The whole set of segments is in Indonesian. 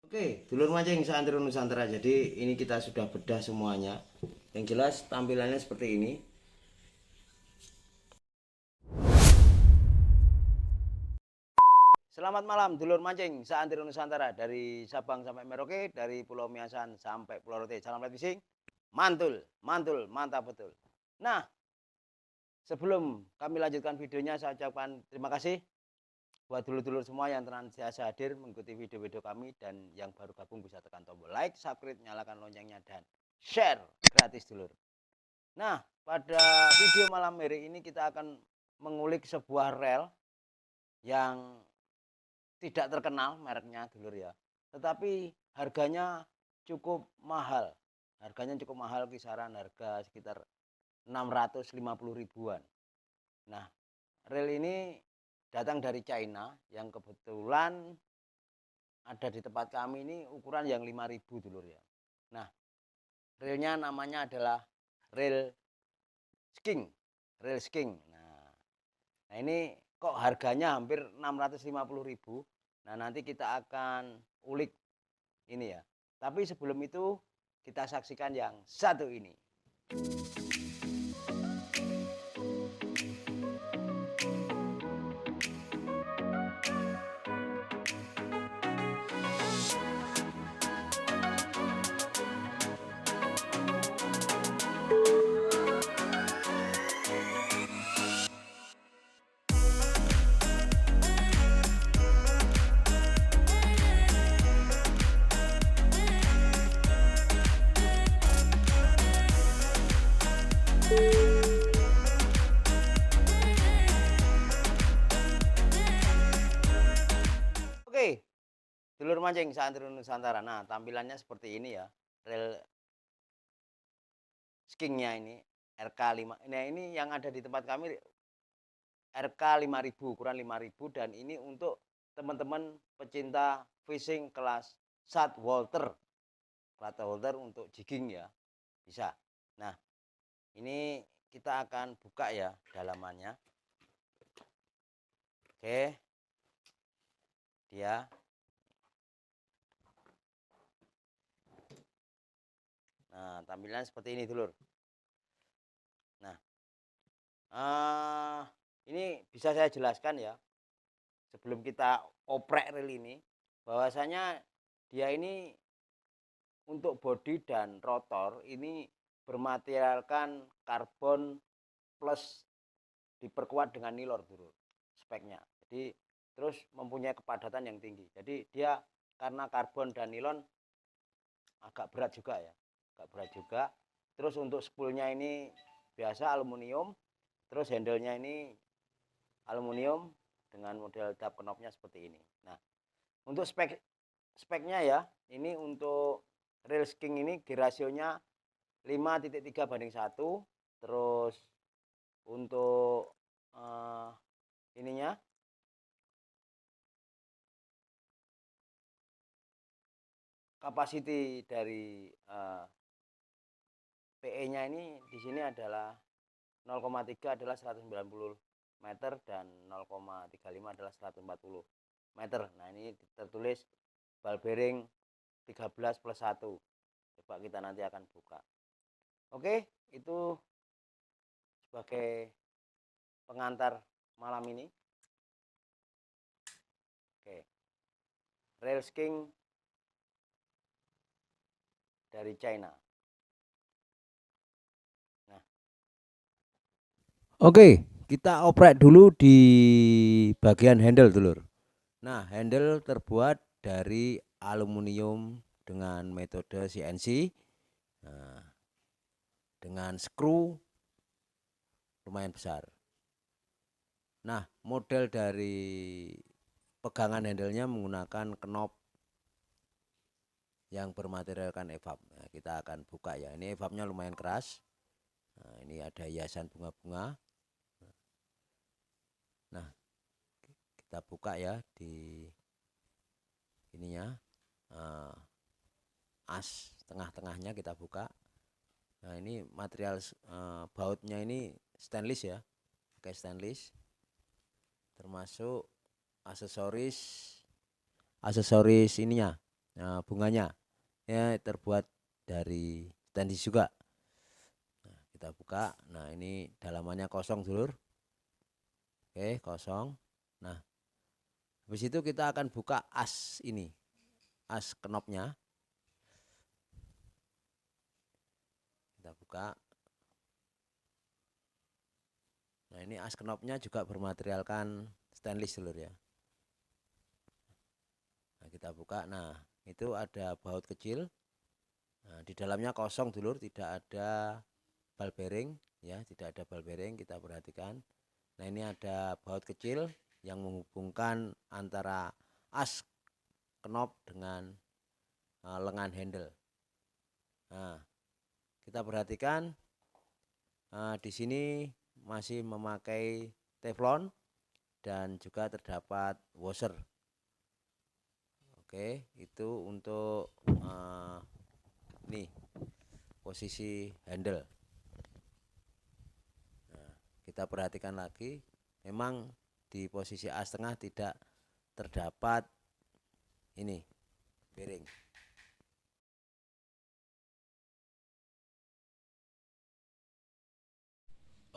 Oke, dulur mancing seantero Nusantara. Jadi ini kita sudah bedah semuanya. Yang jelas tampilannya seperti ini. Selamat malam dulur mancing seantero Nusantara, dari Sabang sampai Merauke, dari Pulau Miasan sampai Pulau Rote. Salam live fishing. Mantul, mantul, mantap betul. Nah, sebelum kami lanjutkan videonya, saya ucapkan terima kasih buat dulur-dulur semua yang senantiasa hadir mengikuti video-video kami, dan yang baru gabung bisa tekan tombol like, subscribe, nyalakan loncengnya, dan share gratis dulur. Nah, pada video malam hari ini kita akan mengulik sebuah rel yang tidak terkenal mereknya dulur ya, tetapi harganya cukup mahal. Harganya cukup mahal, kisaran harga sekitar 650 ribuan. Nah, rel ini datang dari China, yang kebetulan ada di tempat kami ini ukuran yang 5000 dulur ya. Nah, relnya namanya adalah rel sking, rel sking. Nah ini kok harganya hampir 650 ribu. Nah, nanti kita akan ulik ini ya. Tapi sebelum itu kita saksikan yang satu ini. Oke, dulur mancing seantero Nusantara. Nah, tampilannya seperti ini ya. Rel skingnya ini RK5. Nah, ini yang ada di tempat kami RK 5000, ukuran 5000, dan ini untuk teman-teman pecinta fishing kelas Shad Walter. Kelas Walter untuk jigging ya. Bisa. Nah, ini kita akan buka ya dalamannya. Oke. Dia. Nah, tampilan seperti ini dulur. Nah, ini bisa saya jelaskan ya, sebelum kita oprek reel ini, bahwasanya dia ini untuk bodi dan rotor ini bermaterialkan karbon plus diperkuat dengan nilor dulu speknya. Jadi terus mempunyai kepadatan yang tinggi. Jadi dia karena karbon dan nilon agak berat juga ya, agak berat juga. Terus untuk spoolnya ini biasa aluminium, terus handlenya ini aluminium dengan model dap knopnya seperti ini. Nah, untuk speknya ya, ini untuk reel sking ini rasionya 5,3/1. Terus untuk ininya kapasiti dari PE-nya ini di sini adalah 0,3 adalah 190 meter dan 0,35 adalah 140 meter. Nah, ini tertulis ball bearing 13+1. Coba kita nanti akan buka. Oke, itu sebagai pengantar malam ini. Oke, reel sking dari China. Nah, oke, kita oprek dulu di bagian handle dulur. Nah, handle terbuat dari aluminium dengan metode CNC. Nah, dengan skru lumayan besar. Nah, model dari pegangan handlenya menggunakan knop yang bermaterialkan evap. Nah, kita akan buka ya. Ini evapnya lumayan keras. Nah, ini ada hiasan bunga-bunga. Nah, kita buka ya di ininya, as tengah-tengahnya kita buka. Nah, ini material bautnya ini stainless ya, pakai stainless. Termasuk aksesoris ininya, bunganya ya, terbuat dari stainless juga. Nah, kita buka. Nah, ini dalamannya kosong dulur. Oke, kosong. Nah, habis itu kita akan buka as ini, as knopnya. Kita buka. Nah, ini as knopnya juga bermaterialkan stainless dulur ya. Nah, kita buka. Nah, itu ada baut kecil. Nah, di dalamnya kosong dulur, tidak ada bal bearing ya, tidak ada bal bearing, kita perhatikan. Nah, ini ada baut kecil yang menghubungkan antara as knop dengan lengan handle. Nah, kita perhatikan di sini masih memakai teflon dan juga terdapat washer. Oke, itu untuk nih posisi handle. Nah, kita perhatikan lagi, memang di posisi as tengah tidak terdapat ini bearing.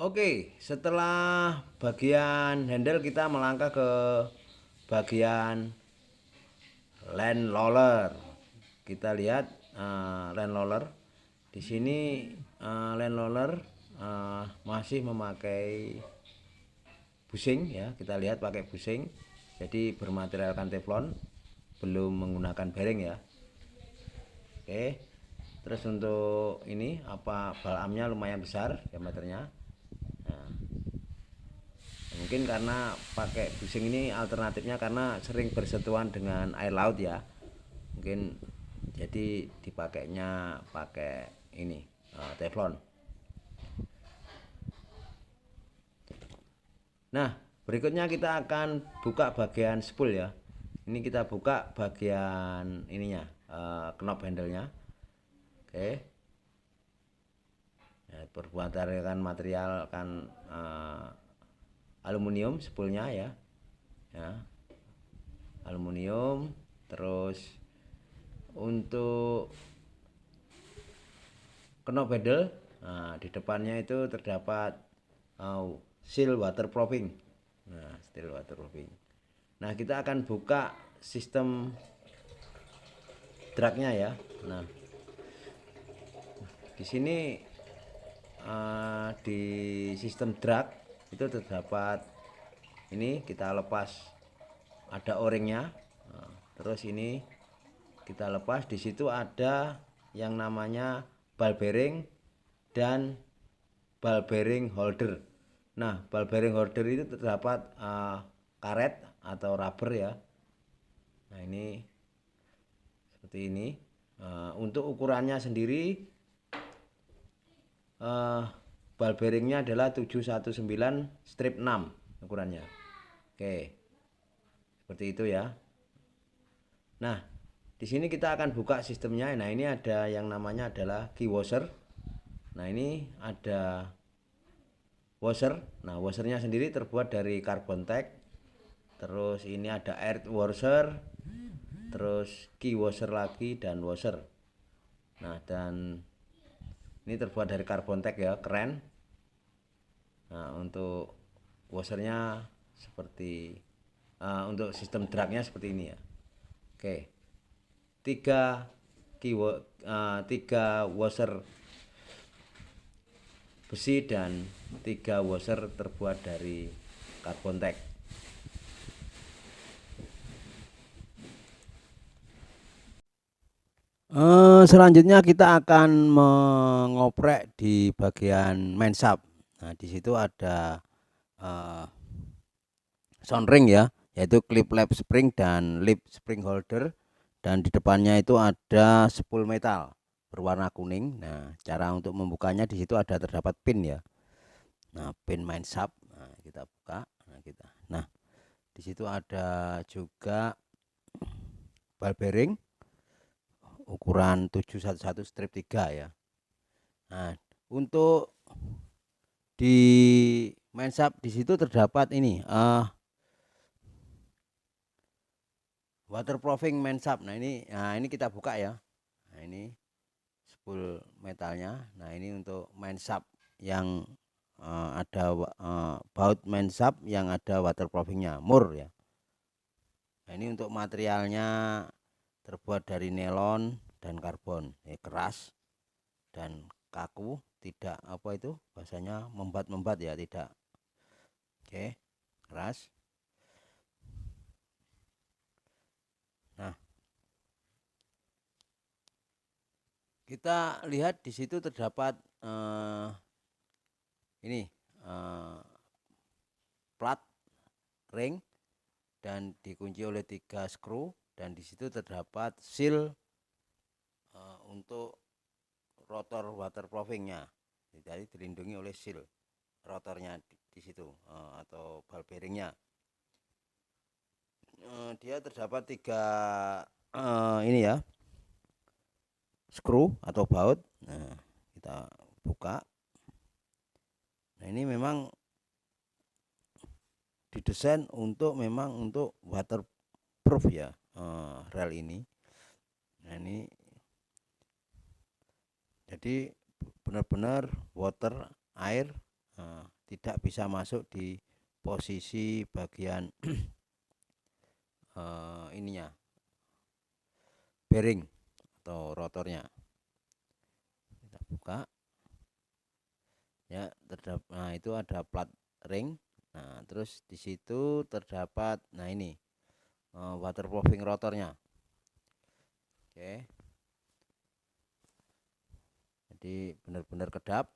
Oke, setelah bagian handle kita melangkah ke bagian land roller. Kita lihat land roller. Di sini land roller masih memakai busing ya. Kita lihat pakai busing. Jadi bermaterialkan teflon, belum menggunakan bearing ya. Oke. Terus untuk ini bal amnya lumayan besar diameternya. Nah, mungkin karena pakai busing ini alternatifnya karena sering bersentuhan dengan air laut ya. Mungkin jadi dipakainya pakai ini teflon. Nah, berikutnya kita akan buka bagian spool ya. Ini kita buka bagian ininya, knob handle-nya. Oke. Nah, berbahan material kan aluminium spoolnya ya. Aluminium. Terus untuk knob handle, nah, di depannya itu terdapat seal waterproofing. Nah, seal waterproofing. Nah, kita akan buka sistem dragnya ya. Nah, di sini di sistem drag itu terdapat ini, kita lepas ada o-ringnya. Nah, terus ini kita lepas, di situ ada yang namanya ball bearing dan ball bearing holder. Nah, ball bearing holder itu terdapat karet atau rubber ya. Nah, ini seperti ini. Untuk ukurannya sendiri ball bearingnya adalah 719/6 ukurannya. Oke, seperti itu ya. Nah, di sini kita akan buka sistemnya. Nah, ini ada yang namanya adalah key washer. Nah, ini ada washer. Nah, washernya sendiri terbuat dari carbon tack. Terus ini ada air washer, terus key washer lagi dan washer. Nah, dan ini terbuat dari carbon tack ya, keren. Nah, untuk washernya seperti untuk sistem dragnya seperti ini ya. Oke, tiga washer besi dan 3 washer terbuat dari carbon tack. Selanjutnya kita akan mengoprek di bagian main shaft. Nah, di situ ada sound ring ya, yaitu clip lap spring dan lip spring holder, dan di depannya itu ada spool metal berwarna kuning. Nah, cara untuk membukanya di situ ada terdapat pin ya. Nah, pin main shaft. Nah, kita buka. Nah, di situ ada juga ball bearing ukuran 711/3 ya. Nah, untuk di main shaft di situ terdapat ini waterproofing main sub. Nah ini kita buka ya. Nah ini spool metalnya. Nah ini untuk main sub yang ada baut main sub yang ada waterproofingnya, mur ya. Nah ini untuk materialnya terbuat dari nelon dan karbon, keras dan kaku, tidak apa itu bahasanya membat-membat ya, tidak. Oke, keras. Nah, kita lihat di situ terdapat ini plat ring dan dikunci oleh 3 skru, dan di situ terdapat seal untuk rotor waterproofingnya. Jadi dilindungi oleh seal rotornya di situ atau ball bearingnya. Dia terdapat 3 ini ya, skru atau baut. Nah, kita buka. Nah, ini memang didesain untuk waterproof ya, rel ini. Nah, ini jadi benar-benar water, air tidak bisa masuk di posisi bagian ininya, bearing atau rotornya. Kita buka ya, terdapat, nah itu ada plat ring. Nah terus di situ terdapat, nah ini waterproofing rotornya. Oke, jadi benar-benar kedap.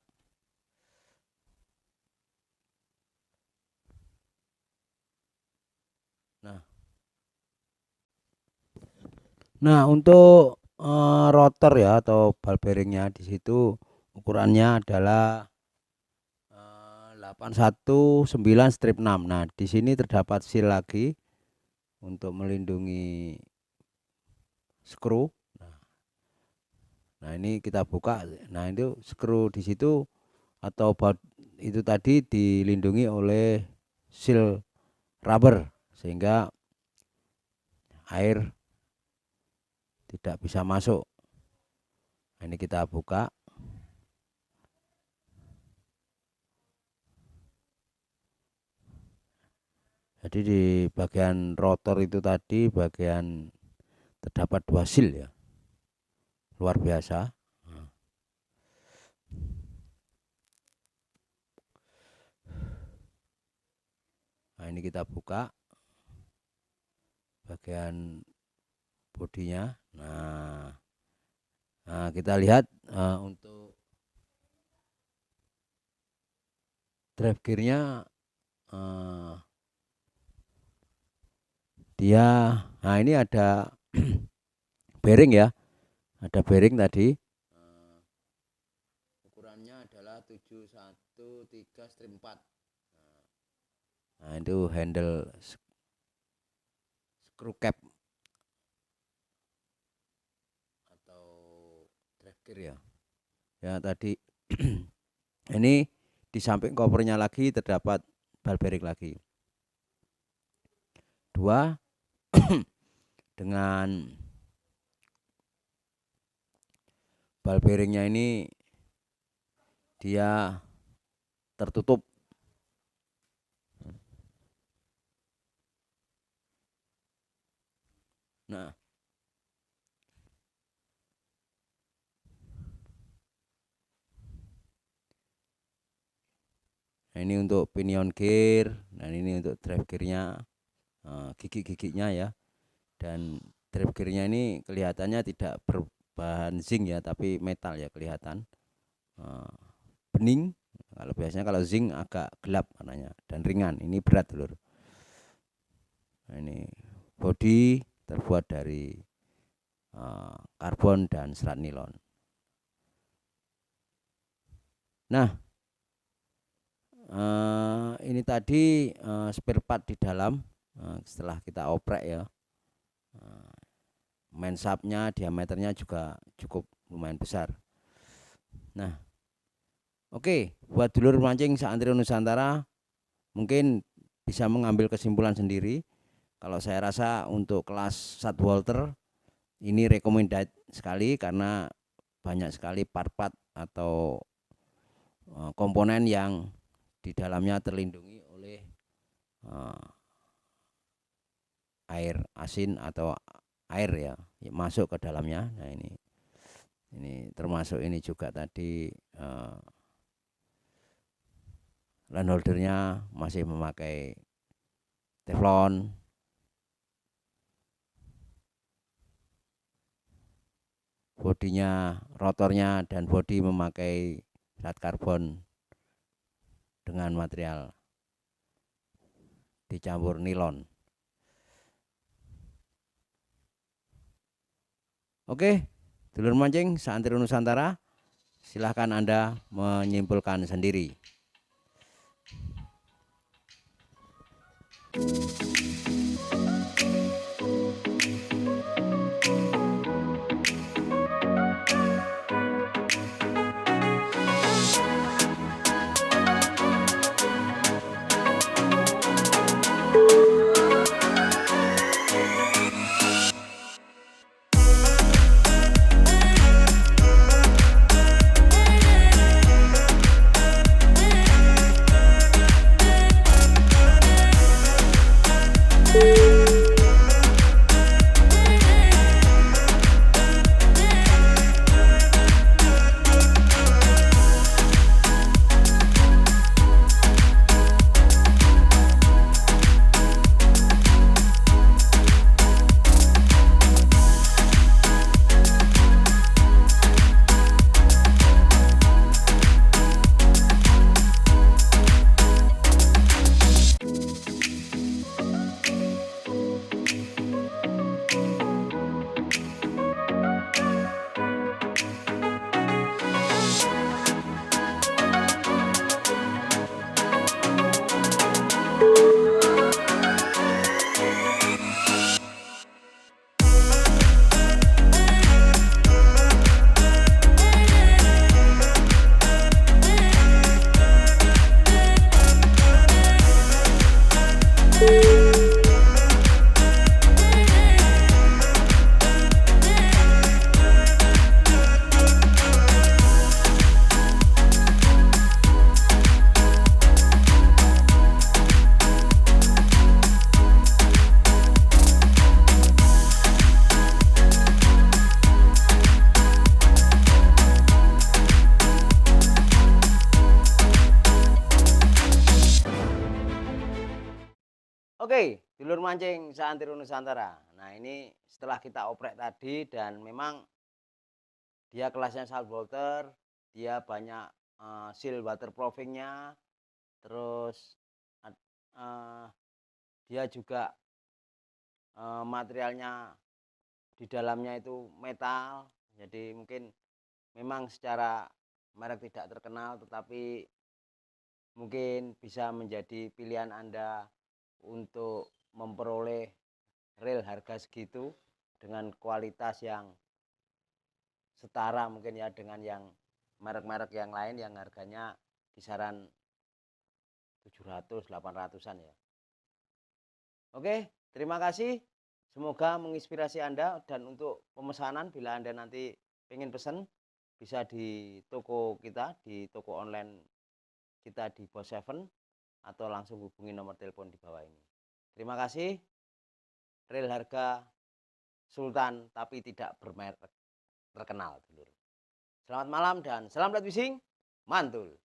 Nah untuk rotor ya atau ball bearingnya di situ ukurannya adalah 819/6. Nah di sini terdapat seal lagi untuk melindungi skru. Nah ini kita buka. Nah itu skru di situ atau baut itu tadi dilindungi oleh seal rubber sehingga air tidak bisa masuk. Nah, ini kita buka. Jadi di bagian rotor itu tadi bagian terdapat 2 seal ya, luar biasa. Nah ini kita buka bagian bodinya. Nah kita lihat untuk drive gearnya dia, nah ini ada bearing ya, ada bearing tadi. Ukurannya adalah 713/4. Nah itu handle screw cap atau drive gear ya. Ya tadi ini di samping covernya lagi terdapat ball bearing lagi 2 dengan ball bearingnya ini dia tertutup. Nah ini untuk pinion gear, dan ini untuk drive gearnya, gigi-giginya ya. Dan drive gearnya ini kelihatannya tidak berbahan zinc ya, tapi metal ya, kelihatan bening. Kalau biasanya kalau zinc agak gelap warnanya dan ringan, ini berat lur. Nah, ini bodi terbuat dari karbon dan serat nilon. Nah ini tadi spare part di dalam. Setelah kita oprek ya, main subnya diameternya juga cukup lumayan besar. Nah oke, buat dulur mancing Seantero Nusantara mungkin bisa mengambil kesimpulan sendiri Kalau saya rasa untuk kelas Shutwalter ini recommended sekali karena banyak sekali part-part atau komponen yang di dalamnya terlindungi oleh air asin atau air ya masuk ke dalamnya. Nah ini termasuk ini juga tadi land holdernya masih memakai teflon, bodinya, rotornya dan bodi memakai zat karbon dengan material dicampur nilon. Oke, dulur mancing seantero Nusantara, silahkan Anda menyimpulkan sendiri. Oke, dulur mancing seantero Nusantara. Nah ini setelah kita oprek tadi dan memang dia kelasnya Shutwalter, dia banyak seal waterproofingnya, terus dia juga materialnya di dalamnya itu metal, jadi mungkin memang secara merek tidak terkenal, tetapi mungkin bisa menjadi pilihan Anda untuk memperoleh reel harga segitu dengan kualitas yang setara mungkin ya dengan yang merek-merek yang lain yang harganya kisaran 700-800an ya. Oke, terima kasih. Semoga menginspirasi Anda, dan untuk pemesanan bila Anda nanti ingin pesan bisa di toko kita, di toko online kita di Boss Seven, atau langsung hubungi nomor telepon di bawah ini. Terima kasih. Reel harga Sultan tapi tidak bermerek terkenal dulur. Selamat malam dan salam flat fishing, mantul.